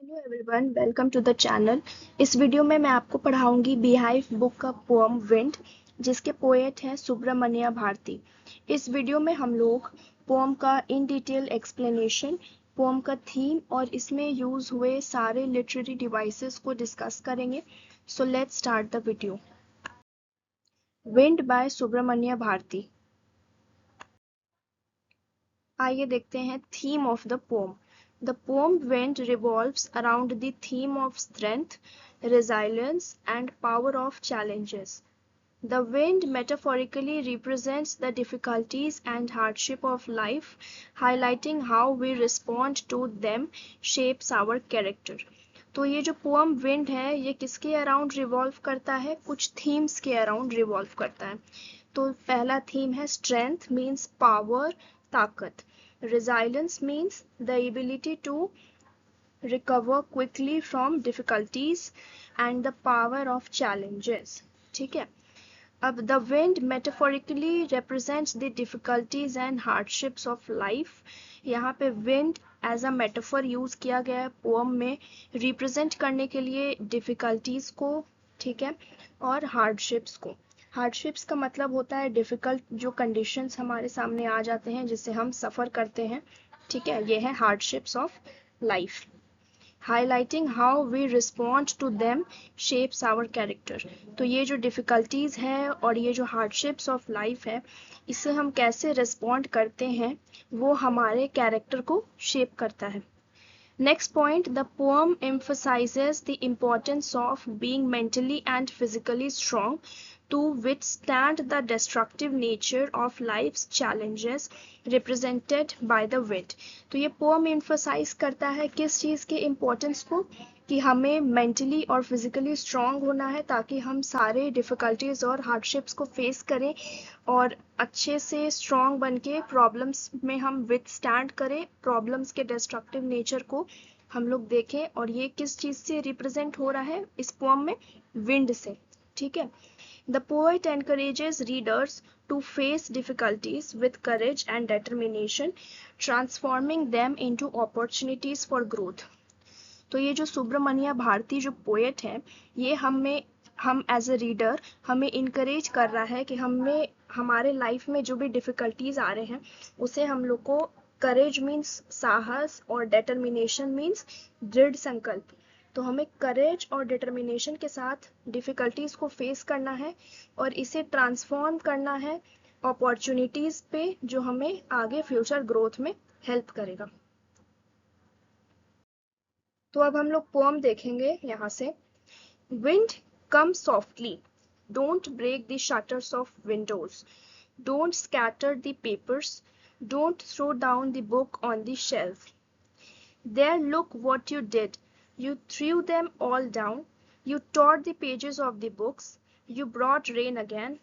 Hello everyone, welcome to the channel. इस video में मैं आपको पढ़ाऊंगी बीहाइव बुक का पोअम विंड, जिसके पोएट हैं सुब्रमण्य भारती। इस वीडियो में हम लोग पोअम का इन डिटेल एक्सप्लेनेशन, पोअम का थीम और इसमें यूज हुए सारे लिटरेरी डिवाइसेस को डिस्कस करेंगे। So let's start the video. Wind by Subramania Bharati. आइए देखते हैं theme of the poem. The poem Wind revolves around the theme of strength, resilience, and power of challenges. The wind metaphorically represents the difficulties and hardship of life, highlighting how we respond to them shapes our character. तो ये जो poem wind है ये किसके around revolve करता है? कुछ themes के अराउंड रिवॉल्व करता है। तो पहला थीम है स्ट्रेंथ मीन्स पावर, ताकत। Resilience means the ability to recover quickly from difficulties and the power of challenges। ठीक है। अब the wind metaphorically represents the difficulties and hardships of life। यहाँ पे wind as a metaphor use किया गया है poem में रिप्रेजेंट करने के लिए डिफिकल्टीज को, ठीक है, और हार्डशिप्स को। हार्डशिप्स का मतलब होता है डिफिकल्ट जो कंडीशंस हमारे सामने आ जाते हैं जिससे हम सफ़र करते हैं, ठीक है, ये है hardships of life. Highlighting how we respond to them shapes our character. तो ये जो डिफ़िकल्टीज़ है और ये जो हार्डशिप्स ऑफ लाइफ है, इससे हम कैसे रिस्पॉन्ड करते हैं वो हमारे कैरेक्टर को शेप करता है। Next point, the poem emphasizes the importance of being mentally and physically strong to withstand the destructive nature of life's challenges represented by the wind। तो ये poem emphasize करता है किस चीज़ के importance को, कि हमें मेंटली और फिजिकली स्ट्रांग होना है ताकि हम सारे डिफ़िकल्टीज और हार्डशिप्स को फेस करें और अच्छे से स्ट्रांग बन के प्रॉब्लम्स में हम विथस्टैंड करें, प्रॉब्लम्स के डिस्ट्रक्टिव नेचर को हम लोग देखें। और ये किस चीज़ से रिप्रेजेंट हो रहा है इस पोम में? विंड से, ठीक है। The poet encourages readers to face difficulties with courage and determination, transforming them into opportunities for growth। तो ये जो सुब्रमण्य भारती जो पोएट है, ये हम एज अ रीडर हमें इनकरेज कर रहा है कि हमें हमारे लाइफ में जो भी डिफ़िकल्टीज आ रहे हैं उसे हम लोग को करेज मीन्स साहस और डेटर्मिनेशन मीन्स दृढ़ संकल्प, तो हमें करेज और डिटर्मिनेशन के साथ डिफ़िकल्टीज को फेस करना है और इसे ट्रांसफॉर्म करना है अपॉर्चुनिटीज़ पे जो हमें आगे फ्यूचर ग्रोथ में हेल्प करेगा। तो अब हम लोग पोम देखेंगे यहाँ से। Wind, come softly. Don't break the shutters of windows. Don't scatter the papers. Don't throw down the book on the shelf. There, look what you did. You threw them all down. You tore the pages of the books. You brought rain again.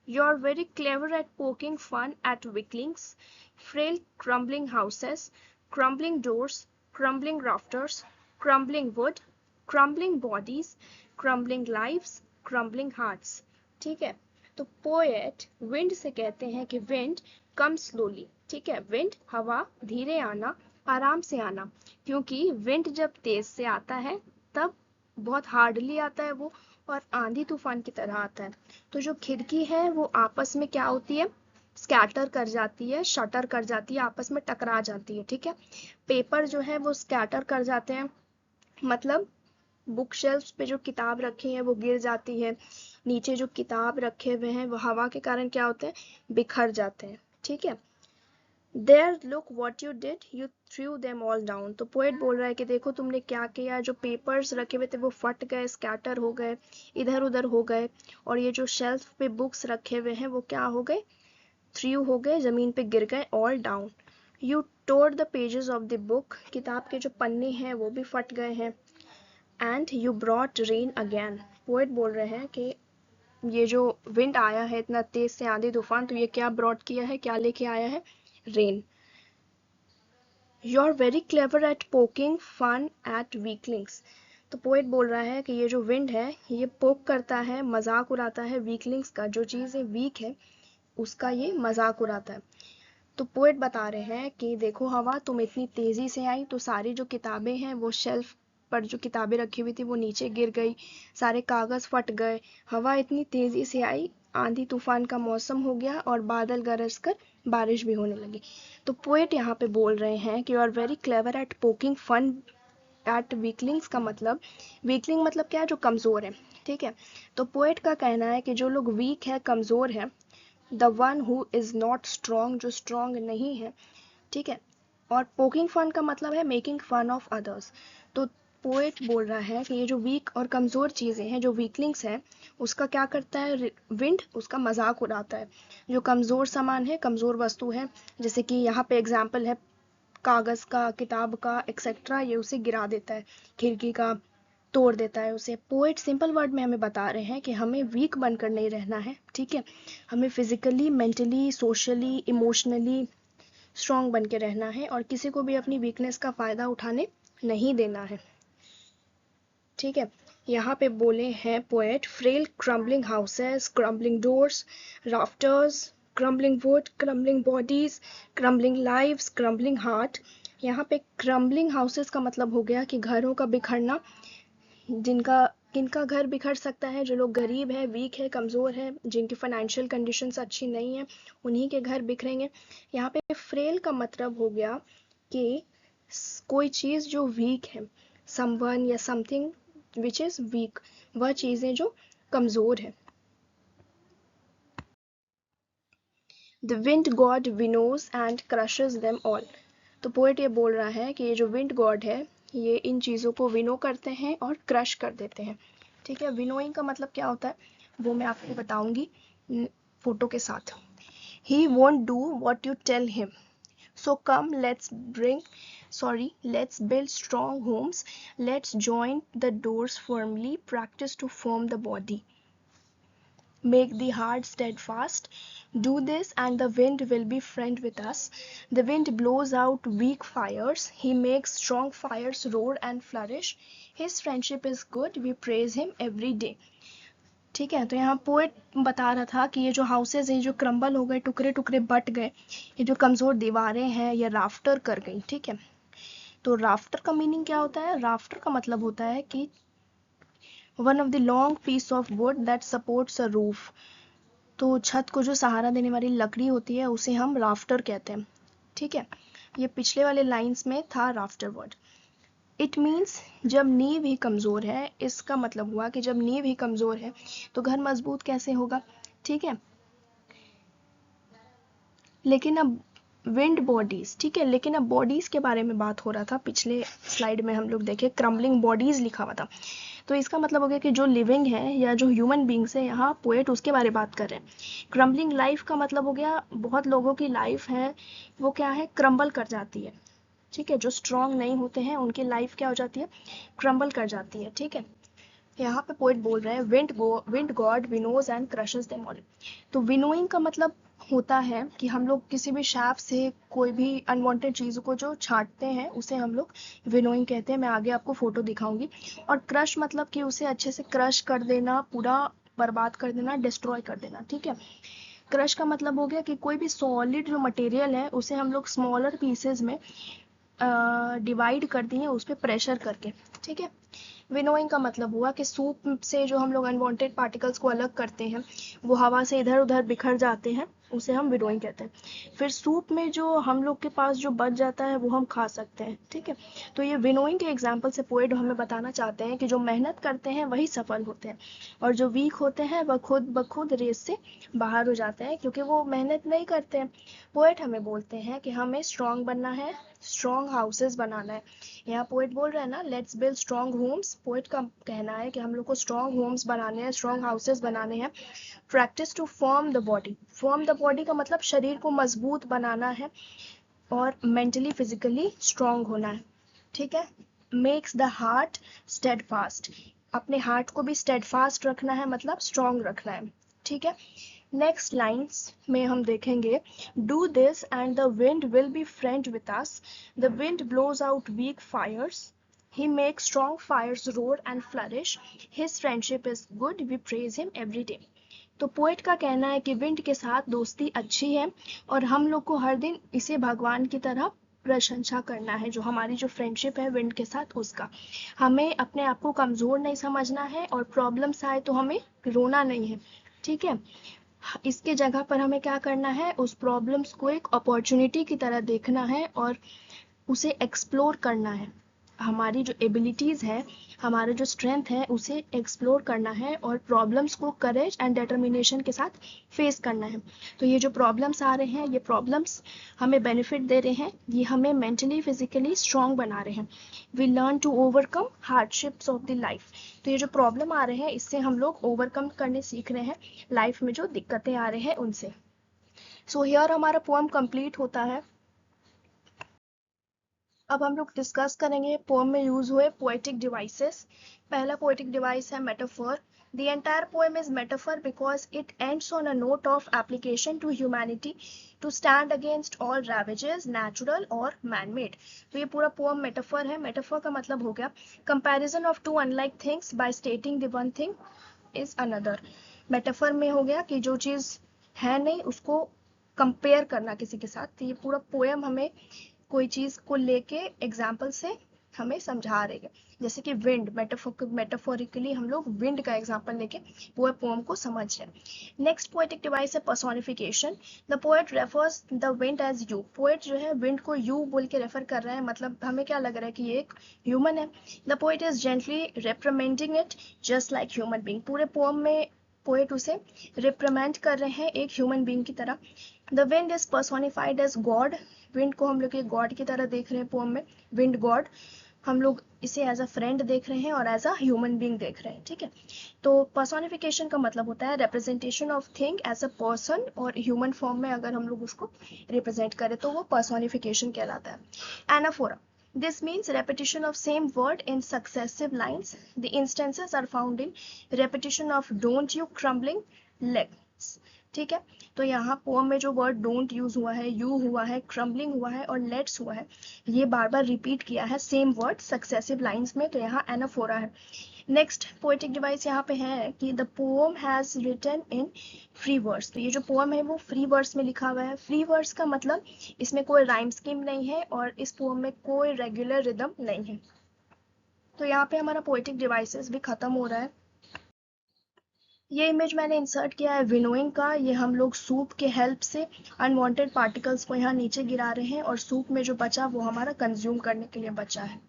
You're very clever at poking fun at weaklings, frail crumbling houses, crumbling doors, crumbling rafters, crumbling wood, crumbling bodies, crumbling lives, crumbling hearts। ठीक है। तो poet wind से कहते हैं कि wind कम slowly, ठीक है, wind हवा धीरे आना, आराम से आना, क्योंकि विंड जब तेज से आता है तब बहुत हार्डली आता है वो, और आंधी तूफान की तरह आता है। तो जो खिड़की है वो आपस में क्या होती है? स्कैटर कर जाती है, शटर कर जाती है, आपस में टकरा जाती है, ठीक है। पेपर जो है वो स्कैटर कर जाते हैं, मतलब बुक शेल्फ्स पे जो किताब रखी है वो गिर जाती है, नीचे जो किताब रखे हुए हैं वो हवा के कारण क्या होते हैं? बिखर जाते हैं, ठीक है। There, look what you did, you threw them all down। तो पोएट बोल रहा है कि देखो तुमने क्या किया, जो पेपर्स रखे हुए थे वो फट गए, स्कैटर हो गए, इधर उधर हो गए, और ये जो शेल्फ पे बुक्स रखे हुए हैं वो क्या हो गए? थ्रू हो गए, जमीन पे गिर गए, all down. You tore the pages of the book, किताब के जो पन्ने हैं वो भी फट गए हैं। And you brought rain again. Poet बोल रहे हैं कि ये जो विंड आया है इतना तेज से आंधी तूफान, तो ये क्या ब्रॉट किया है, क्या लेके आया है? Rain. You're very clever at poking fun at weaklings। तो पोएट बोल रहा है कि ये जो विंड है ये पोक करता है, मजाक उड़ाता है वीकलिंग्स का, जो चीज़ें वीक है उसका ये मजाक उड़ाता है। तो पोएट बता रहे हैं कि देखो हवा, तुम इतनी तेज़ी से आई तो सारी जो किताबें हैं वो शेल्फ पर जो किताबें रखी हुई थी वो नीचे गिर गई, सारे कागज फट गए, हवा इतनी तेजी से आई, आंधी तूफान का मौसम हो गया और बादल गरज कर बारिश भी होने लगी। तो पोएट यहाँ पे बोल रहे हैं कि you are very clever at poking fun at weaklings का मतलब, वीकलिंग मतलब क्या है, जो कमज़ोर है, ठीक है। तो पोएट का कहना है कि जो लोग वीक है, कमज़ोर है, the one who is not strong, जो स्ट्रॉन्ग नहीं है, ठीक है। और पोकिंग फन का मतलब है मेकिंग फन ऑफ अदर्स। तो पोएट बोल रहा है कि ये जो वीक और कमज़ोर चीज़ें हैं, जो वीकलिंग्स हैं, उसका क्या करता है विंड, उसका मजाक उड़ाता है। जो कमज़ोर सामान है, कमज़ोर वस्तु है, जैसे कि यहाँ पे एग्जाम्पल है कागज़ का, किताब का एक्सेट्रा, ये उसे गिरा देता है, खिड़की का तोड़ देता है उसे। पोएट सिंपल वर्ड में हमें बता रहे हैं कि हमें वीक बनकर नहीं रहना है, ठीक है। हमें physically, mentally, socially, emotionally strong बन के रहना है और किसी को भी अपनी वीकनेस का फ़ायदा उठाने नहीं देना है, ठीक है। यहाँ पे बोले हैं poet, frail crumbling houses, crumbling doors, rafters, crumbling wood, crumbling bodies, crumbling lives, crumbling heart. यहाँ पे क्रम्बलिंग हाउसेस का मतलब हो गया कि घरों का बिखरना, जिनका किनका घर बिखर सकता है, जो लोग गरीब है, वीक है, कमज़ोर है, जिनकी फाइनेंशियल कंडीशंस अच्छी नहीं है, उन्हीं के घर बिखरेंगे। यहाँ पे फ्रेल का मतलब हो गया कि कोई चीज़ जो वीक है, समवन या समथिंग विच इज़ वीक, वह चीज़ें जो कमज़ोर है। The wind god winnows and crushes them all. तो पोएट ये बोल रहा है कि ये जो विंड गॉड है, ये इन चीज़ों को विनो करते हैं और क्रश कर देते हैं, ठीक है। विनोइंग का मतलब क्या होता है वो मैं आपको बताऊंगी फोटो के साथ। He won't do what you tell him, so come let's build strong homes, let's join the doors firmly, practice to form the body, make the heart steadfast, do this and the wind will be friend with us, the wind blows out weak fires, he makes strong fires roar and flourish, his friendship is good, we praise him every day, ठीक है। तो यहाँ poet बता रहा था कि ये जो हाउसेज हैं, जो क्रम्बल हो गए, टुकड़े टुकड़े बट गए, ये जो कमज़ोर दीवारें हैं, ये राफ्टर कर गई, ठीक है। तो राफ्टर का मीनिंग क्या होता है? राफ्टर का मतलब होता है कि one of the long piece of wood that supports a roof. तो छत को जो सहारा देने वाली लकड़ी होती है उसे हम राफ्टर कहते हैं, ठीक है। ये पिछले वाले लाइंस में था राफ्टर वर्ड। इट मीन्स जब नींव ही कमज़ोर है, इसका मतलब हुआ कि जब नींव ही कमज़ोर है तो घर मजबूत कैसे होगा, ठीक है। लेकिन अब विंड बॉडीज, ठीक है, लेकिन अब बॉडीज के बारे में बात हो रहा था। पिछले स्लाइड में हम लोग देखे क्रम्बलिंग बॉडीज लिखा हुआ था, तो इसका मतलब हो गया कि जो लिविंग है या जो ह्यूमन बींग्स है, यहाँ पोएट उसके बारे में बात कर रहे हैं। क्रम्बलिंग लाइफ का मतलब हो गया बहुत लोगों की लाइफ है वो क्या है, क्रम्बल कर जाती है, ठीक है। जो स्ट्रांग नहीं होते हैं उनकी लाइफ क्या हो जाती है, क्रम्बल कर जाती है, ठीक है। यहाँ पे पोएट बोल रहे हैं wind god winnows and crushes them all. तो विनोइंग का मतलब होता है कि हम लोग किसी भी शाफ्ट से कोई भी अनवांटेड चीज़ों को जो छांटते हैं उसे हम लोग विनोइंग कहते हैं। मैं आगे आपको फोटो दिखाऊंगी। और क्रश मतलब कि उसे अच्छे से क्रश कर देना, पूरा बर्बाद कर देना, डिस्ट्रॉय कर देना, ठीक है। क्रश का मतलब हो गया कि कोई भी सॉलिड जो मटेरियल है उसे हम लोग स्मॉलर पीसेज में डिवाइड कर दिए उस पर प्रेशर करके, ठीक है। विनोइंग का मतलब हुआ कि सूप से जो हम लोग अनवांटेड पार्टिकल्स को अलग करते हैं, वो हवा से इधर उधर बिखर जाते हैं, उसे हम विनोइंग कहते हैं। फिर सूप में जो हम लोग के पास जो बच जाता है वो हम खा सकते हैं, ठीक है। तो ये विनोइंग के एग्जाम्पल से पोएट हमें बताना चाहते हैं कि जो मेहनत करते हैं वही सफल होते हैं और जो वीक होते हैं वह खुद ब खुद रेस से बाहर हो जाते हैं क्योंकि वो मेहनत नहीं करते हैं। पोएट हमें बोलते हैं कि हमें स्ट्रांग बनना है, स्ट्रांग हाउसेस बनाना है। यहाँ पोएट बोल रहे हैं ना, let's build strong homes. Poet का कहना है कि हम लोग को स्ट्रांग होम्स बनाने हैं, स्ट्रांग हाउसेस बनाने हैं। Practice to form the body, form the body का मतलब शरीर को मजबूत बनाना है और मेंटली फिजिकली स्ट्रांग होना है, ठीक है। मेक्स द हार्ट स्टेडफास्ट, अपने हार्ट को भी स्टेडफास्ट रखना है, मतलब स्ट्रांग रखना है, ठीक है। नेक्स्ट लाइन्स में हम देखेंगे, do this and the wind will be friend with us, the wind blows out weak fires, he makes strong fires roar and flourish, his friendship is good, we praise him every day। तो poet का कहना है कि wind के साथ दोस्ती अच्छी है और हम लोग को हर दिन इसे भगवान की तरह प्रशंसा करना है, जो हमारी जो फ्रेंडशिप है विंड के साथ उसका। हमें अपने आप को कमज़ोर नहीं समझना है और प्रॉब्लम्स आए तो हमें रोना नहीं है, ठीक है। इसके जगह पर हमें क्या करना है, उस प्रॉब्लम्स को एक अपॉर्चुनिटी की तरह देखना है और उसे एक्सप्लोर करना है। हमारी जो एबिलिटीज़ है, हमारा जो स्ट्रेंथ है, उसे एक्सप्लोर करना है और प्रॉब्लम्स को करेज एंड डिटर्मिनेशन के साथ फेस करना है। तो ये जो प्रॉब्लम्स आ रहे हैं, ये प्रॉब्लम्स हमें बेनिफिट दे रहे हैं, ये हमें मेंटली फिजिकली स्ट्रांग बना रहे हैं। We learn to overcome hardships of the life. तो ये जो प्रॉब्लम आ रहे हैं, इससे हम लोग ओवरकम करने सीख रहे हैं, लाइफ में जो दिक्कतें आ रहे हैं उनसे। सो हियर हमारा पोएम कंप्लीट होता है। अब हम लोग डिस्कस करेंगे पोएम में यूज हुए पोएटिक डिवाइसेस। पहला पोएटिक डिवाइस है metaphor. The entire poem is metaphor because it ends on a note of application to humanity to stand against all ravages, natural or man-made. तो ये पूरा poem metaphor है। Metaphor का मतलब हो गया comparison of two unlike things by stating the one thing is another. Metaphor में हो गया कि जो चीज़ है नहीं उसको कंपेयर करना किसी के साथ। तो ये पूरा पोएम हमें कोई चीज़ को लेके एग्जाम्पल से हमें समझा रही है। जैसे कि विंड, मेटाफोरिकली हम लोग विंड का एग्जाम्पल लेके पूरे पोएम को समझ रहे हैं। नेक्स्ट पोएटिक डिवाइस है personification. The poet refers the wind as you. Poet जो है विंड को यू बोल के रेफर कर रहा है, मतलब हमें क्या लग रहा है कि ये एक ह्यूमन है। The poet is gently reprimanding it just like human being. पूरे पोएम में पोएट उसे रिप्रीमेंड कर रहे हैं एक ह्यूमन बीइंग की तरह। The wind is personified as god. Wind को हम लोग एक गॉड की तरह देख रहे हैं पोएम में, विंड गॉड। हम लोग इसे एज अ फ्रेंड देख रहे हैं और एज अ ह्यूमन बीइंग देख रहे हैं, ठीक है। तो पर्सोनिफिकेशन का मतलब होता है representation of thing as a person, और ह्यूमन फॉर्म में अगर हम लोग उसको रिप्रेजेंट करें तो वो पर्सोनिफिकेशन कहलाता है। Anaphora, this means repetition of same word in successive lines. The instances are found in repetition of don't you crumbling legs, ठीक है। तो यहाँ पोएम में जो वर्ड डोंट यूज हुआ है, यू हुआ है, क्रम्बलिंग हुआ है और लेट्स हुआ है, ये बार बार रिपीट किया है सेम वर्ड सक्सेसिव लाइंस में, तो यहाँ एनाफोरा है। नेक्स्ट पोएटिक डिवाइस यहाँ पे है कि the poem has written in free verse. तो ये जो पोएम है वो फ्री वर्स में लिखा हुआ है। फ्री वर्स का मतलब इसमें कोई राइम स्कीम नहीं है और इस पोएम में कोई रेगुलर रिदम नहीं है। तो यहाँ पे हमारा पोएटिक डिवाइसेस भी खत्म हो रहा है। ये इमेज मैंने इंसर्ट किया है विनोइंग का। ये हम लोग सूप के हेल्प से अनवांटेड पार्टिकल्स को यहाँ नीचे गिरा रहे हैं और सूप में जो बचा वो हमारा कंज्यूम करने के लिए बचा है।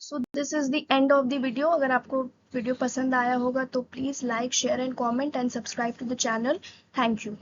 So this is the end of the video. अगर आपको वीडियो पसंद आया होगा तो please like, share and comment and subscribe to the channel. Thank you.